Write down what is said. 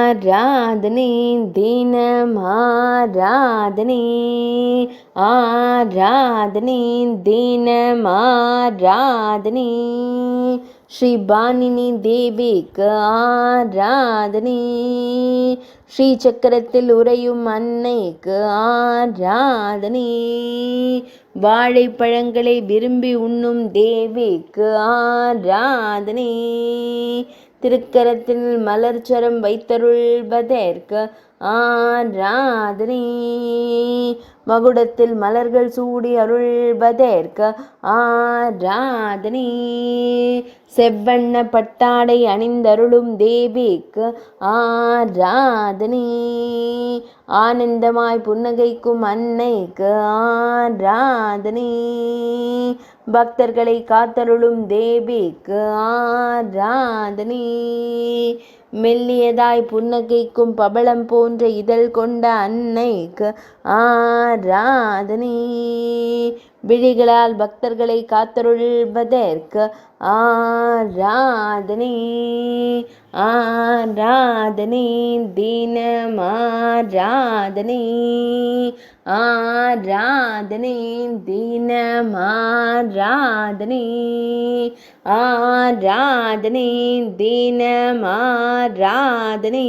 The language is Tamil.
ஆராதனை தினம் ஆராதனை ஆராதனை தினம் ஆராதனை ஸ்ரீ பாணினி தேவிக்கு ஆராதனை ஸ்ரீ சக்கரத்தில் உறையும் அன்னைக்கு ஆராதனை வாழைப்பழங்களை விரும்பி உண்ணும் தேவிக்கு ஆராதனை திருக்கரத்தில் மலர்ச்சரம் வைத்தருள்வதற்கு ஆராதனை மகுடத்தில் மலர்கள் சூடி அருள்வதற்கு ஆராதனை செவ்வண்ண பட்டாடை அணிந்தருளும் தேவிக்கு ஆராதனை ஆனந்தமாய் புன்னகைக்கும் அன்னைக்கு ஆராதனை பக்தர்களை காத்தருளும் தேவிக்கு ஆராதனை மெல்லியதாய் புன்னகைக்கும் பவளம் போன்ற இதழ் கொண்ட அன்னைக்கு ஆராதனை விழிகளால் பக்தர்களை காத்தருள்வதற்கு ஆராதனை ஆராதனை தினம் ஆராதனை ஆராதனை தினம் ஆராதனை ஆராதனை தினம் ஆராதனை